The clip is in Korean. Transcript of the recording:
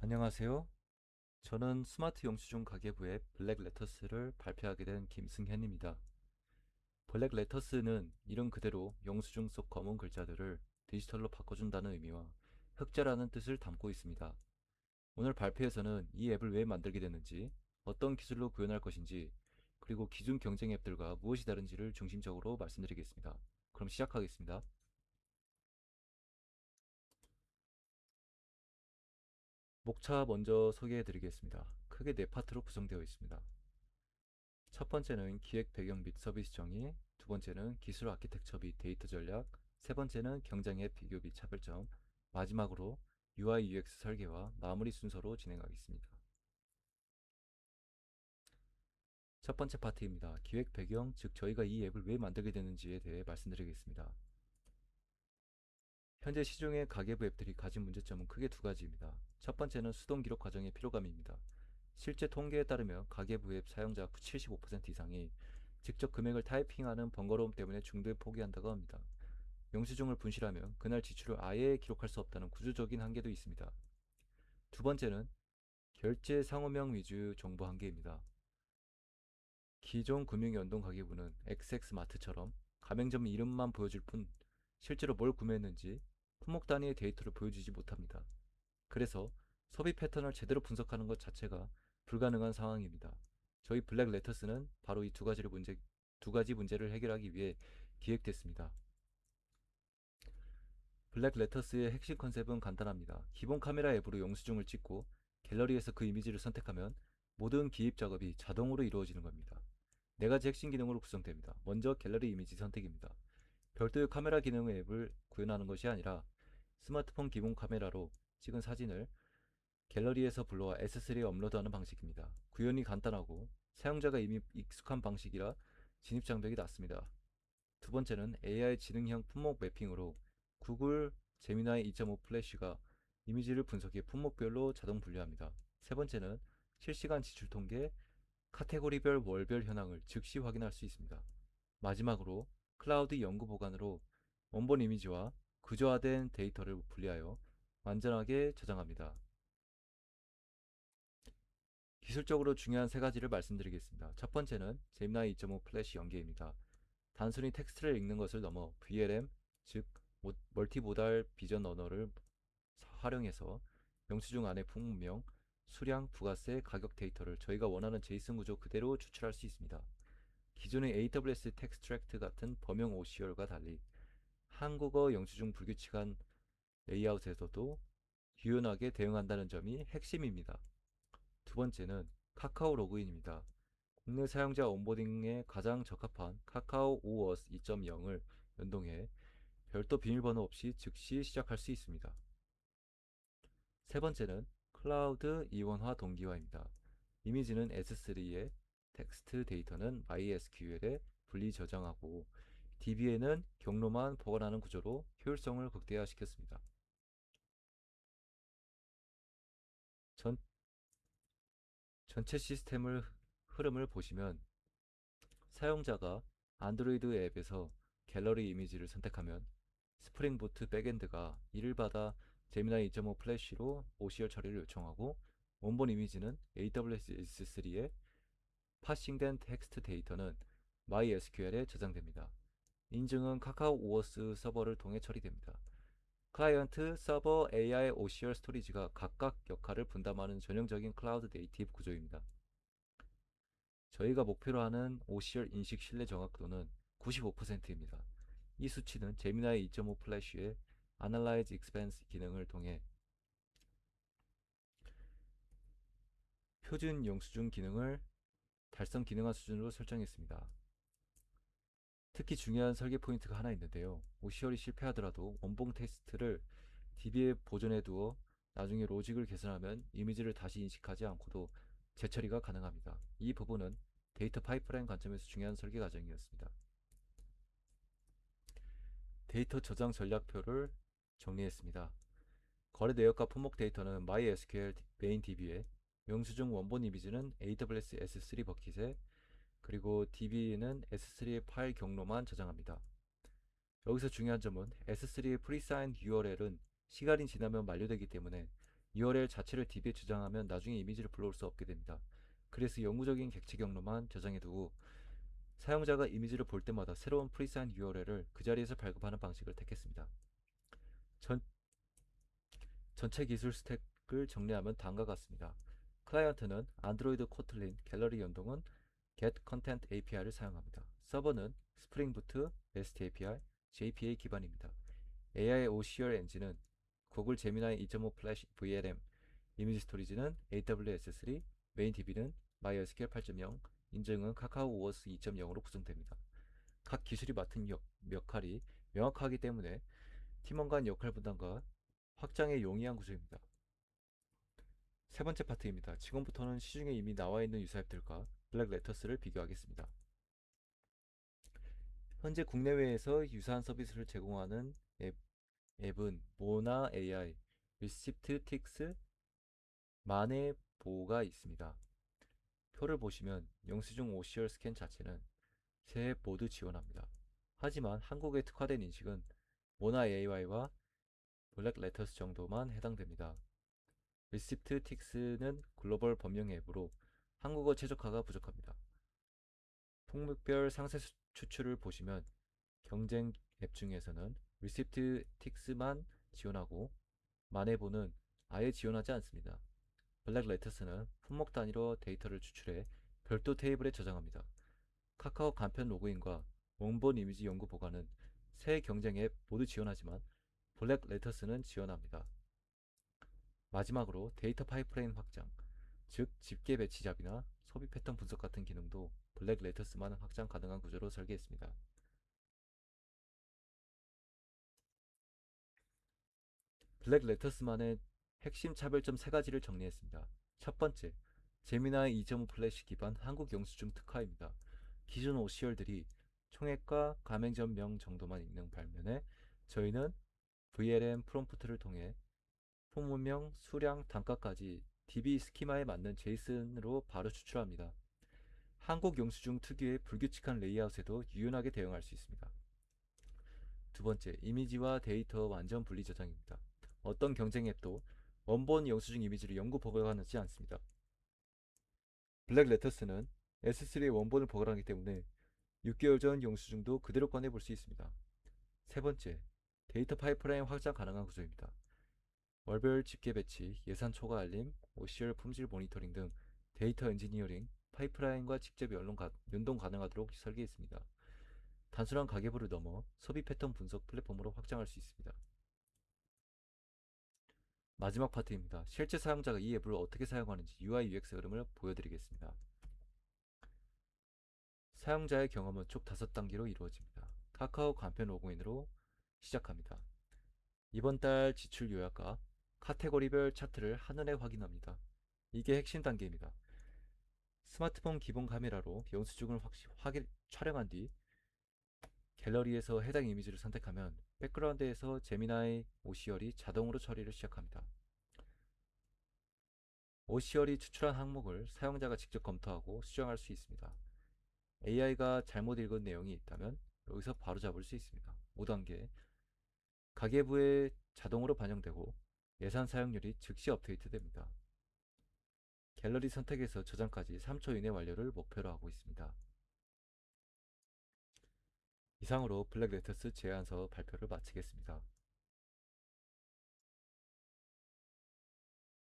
안녕하세요. 저는 스마트 영수증 가계부 앱 블랙레터스를 발표하게 된 김승현입니다. 블랙레터스는 이름 그대로 영수증 속 검은 글자들을 디지털로 바꿔준다는 의미와 흑자라는 뜻을 담고 있습니다. 오늘 발표에서는 이 앱을 왜 만들게 됐는지, 어떤 기술로 구현할 것인지, 그리고 기존 경쟁 앱들과 무엇이 다른지를 중심적으로 말씀드리겠습니다. 그럼 시작하겠습니다. 목차 먼저 소개해 드리겠습니다. 크게 네 파트로 구성되어 있습니다. 첫 번째는 기획 배경 및 서비스 정의, 두 번째는 기술 아키텍처 및 데이터 전략, 세 번째는 경쟁 앱 비교 및 차별점, 마지막으로 UI UX 설계와 마무리 순서로 진행하겠습니다. 첫 번째 파트입니다. 기획 배경, 즉 저희가 이 앱을 왜 만들게 되는지에 대해 말씀드리겠습니다. 현재 시중의 가계부 앱들이 가진 문제점은 크게 두 가지입니다. 첫 번째는 수동 기록 과정의 피로감입니다. 실제 통계에 따르면 가계부 앱 사용자 75% 이상이 직접 금액을 타이핑하는 번거로움 때문에 중도에 포기한다고 합니다. 영수증을 분실하면 그날 지출을 아예 기록할 수 없다는 구조적인 한계도 있습니다. 두 번째는 결제 상호명 위주 정보 한계입니다. 기존 금융연동 가계부는 XX마트처럼 가맹점 이름만 보여줄 뿐 실제로 뭘 구매했는지 품목 단위의 데이터를 보여주지 못합니다. 그래서 소비 패턴을 제대로 분석하는 것 자체가 불가능한 상황입니다. 저희 블랙 레터스는 바로 이 두 가지 문제를 해결하기 위해 기획됐습니다. 블랙 레터스의 핵심 컨셉은 간단합니다. 기본 카메라 앱으로 영수증을 찍고 갤러리에서 그 이미지를 선택하면 모든 기입 작업이 자동으로 이루어지는 겁니다. 네 가지 핵심 기능으로 구성됩니다. 먼저 갤러리 이미지 선택입니다. 별도의 카메라 기능의 앱을 구현하는 것이 아니라 스마트폰 기본 카메라로 찍은 사진을 갤러리에서 불러와 S3에 업로드하는 방식입니다. 구현이 간단하고 사용자가 이미 익숙한 방식이라 진입 장벽이 낮습니다. 두 번째는 AI 지능형 품목 매핑으로 구글 제미나이 2.5 플래시가 이미지를 분석해 품목별로 자동 분류합니다. 세 번째는 실시간 지출 통계, 카테고리별 월별 현황을 즉시 확인할 수 있습니다. 마지막으로 클라우드 연구 보관으로 원본 이미지와 구조화된 데이터를 분리하여 완전하게 저장합니다. 기술적으로 중요한 세 가지를 말씀드리겠습니다. 첫 번째는 제미나이 2.5 플래시 연계입니다. 단순히 텍스트를 읽는 것을 넘어 VLM, 즉 멀티모달 비전 언어를 활용해서 영수증 안의 품명, 수량, 부가세, 가격 데이터를 저희가 원하는 제이슨 구조 그대로 추출할 수 있습니다. 기존의 AWS 텍스트랙트 같은 범용 OCR과 달리 한국어 영수증 불규칙한 레이아웃에서도 유연하게 대응한다는 점이 핵심입니다. 두 번째는 카카오 로그인입니다. 국내 사용자 온보딩에 가장 적합한 카카오 OAuth 2.0을 연동해 별도 비밀번호 없이 즉시 시작할 수 있습니다. 세 번째는 클라우드 이원화 동기화입니다. 이미지는 S3에, 텍스트 데이터는 MySQL에 분리 저장하고 DB에는 경로만 보관하는 구조로 효율성을 극대화시켰습니다. 전, 전체 시스템을 흐름을 보시면 사용자가 안드로이드 앱에서 갤러리 이미지를 선택하면 스프링부트 백엔드가 이를 받아 제미나이 2.5 플래시로 OCR 처리를 요청하고 원본 이미지는 AWS S3에 파싱된 텍스트 데이터는 MySQL에 저장됩니다. 인증은 카카오 오어스 서버를 통해 처리됩니다. 클라이언트, 서버, AI, OCR 스토리지가 각각 역할을 분담하는 전형적인 클라우드 네이티브 구조입니다. 저희가 목표로 하는 OCR 인식 신뢰 정확도는 95%입니다. 이 수치는 제미나이 2.5 플래시의 Analyze Expense 기능을 통해 표준 영수증 기능을 달성 기능화 수준으로 설정했습니다. 특히 중요한 설계 포인트가 하나 있는데요. OCR이 실패하더라도 원본 테스트를 DB에 보존해 두어 나중에 로직을 개선하면 이미지를 다시 인식하지 않고도 재처리가 가능합니다. 이 부분은 데이터 파이프라인 관점에서 중요한 설계 과정이었습니다. 데이터 저장 전략표를 정리했습니다. 거래 내역과 품목 데이터는 MySQL 메인 DB에, 영수증 원본 이미지는 AWS S3 버킷에, 그리고 DB는 S3의 파일 경로만 저장합니다. 여기서 중요한 점은 S3의 프리사인 URL은 시간이 지나면 만료되기 때문에 URL 자체를 DB에 저장하면 나중에 이미지를 불러올 수 없게 됩니다. 그래서 영구적인 객체 경로만 저장해두고 사용자가 이미지를 볼 때마다 새로운 프리사인 URL을 그 자리에서 발급하는 방식을 택했습니다. 전, 전체 기술 스택을 정리하면 다음과 같습니다. 클라이언트는 안드로이드 코틀린 갤러리 연동은 Get Content API를 사용합니다. 서버는 스프링 부트, REST API, JPA 기반입니다. AI OCR 엔진은 구글 제미나이 2.5 플래시 VLM, 이미지 스토리지는 AWS3, 메인 DB는 MySQL 8.0, 인증은 카카오 OS 2.0으로 구성됩니다. 각 기술이 맡은 역할이 명확하기 때문에 팀원 간 역할 분담과 확장에 용이한 구조입니다. 세 번째 파트입니다. 지금부터는 시중에 이미 나와 있는 유사 앱들과 블랙 레터스를 비교하겠습니다. 현재 국내외에서 유사한 서비스를 제공하는 앱은 모나 AI, 리시프트틱스, 마네보가 있습니다. 표를 보시면 영수증 OCR 스캔 자체는 세 앱 모두 지원합니다. 하지만 한국에 특화된 인식은 모나 AI와 블랙 레터스 정도만 해당됩니다. 리시프트틱스는 글로벌 법령 앱으로 한국어 최적화가 부족합니다. 품목별 상세 추출을 보시면 경쟁 앱 중에서는 리시프트틱스만 지원하고 마네보는 아예 지원하지 않습니다. 블랙 레터스는 품목 단위로 데이터를 추출해 별도 테이블에 저장합니다. 카카오 간편 로그인과 원본 이미지 연구 보관은 새 경쟁 앱 모두 지원하지만 블랙 레터스는 지원합니다. 마지막으로 데이터 파이프라인 확장, 즉 집계 배치 잡이나 소비 패턴 분석 같은 기능도 블랙 레터스만 확장 가능한 구조로 설계했습니다. 블랙 레터스만의 핵심 차별점 세 가지를 정리했습니다. 첫 번째, 제미나이 2.5 플래시 기반 한국 영수증 특화입니다. 기존 OCR들이 총액과 가맹점명 정도만 읽는 반면에 저희는 VLM 프롬프트를 통해 포문명, 수량, 단가까지 DB 스키마에 맞는 제이슨으로 바로 추출합니다. 한국 영수증 특유의 불규칙한 레이아웃에도 유연하게 대응할 수 있습니다. 두 번째, 이미지와 데이터 완전 분리 저장입니다. 어떤 경쟁 앱도 원본 영수증 이미지를 영구 보관하지 않습니다. 블랙 레터스는 S3의 원본을 보관하기 때문에 6개월 전 영수증도 그대로 꺼내볼 수 있습니다. 세 번째, 데이터 파이프라인 확장 가능한 구조입니다. 월별 집계 배치, 예산 초과 알림, OCR 품질 모니터링 등 데이터 엔지니어링, 파이프라인과 직접 연동 가능하도록 설계했습니다. 단순한 가계부를 넘어 소비 패턴 분석 플랫폼으로 확장할 수 있습니다. 마지막 파트입니다. 실제 사용자가 이 앱을 어떻게 사용하는지 UI UX 흐름을 보여드리겠습니다. 사용자의 경험은 총 5단계로 이루어집니다. 카카오 간편 로그인으로 시작합니다. 이번 달 지출 요약과 카테고리별 차트를 한눈에 확인합니다. 이게 핵심 단계입니다. 스마트폰 기본 카메라로 영수증을 촬영한 뒤 갤러리에서 해당 이미지를 선택하면 백그라운드에서 제미나이 OCR이 자동으로 처리를 시작합니다. OCR이 추출한 항목을 사용자가 직접 검토하고 수정할 수 있습니다. AI가 잘못 읽은 내용이 있다면 여기서 바로잡을 수 있습니다. 5단계 가계부에 자동으로 반영되고 예산 사용률이 즉시 업데이트됩니다. 갤러리 선택에서 저장까지 3초 이내 완료를 목표로 하고 있습니다. 이상으로 블랙 레터스 제안서 발표를 마치겠습니다.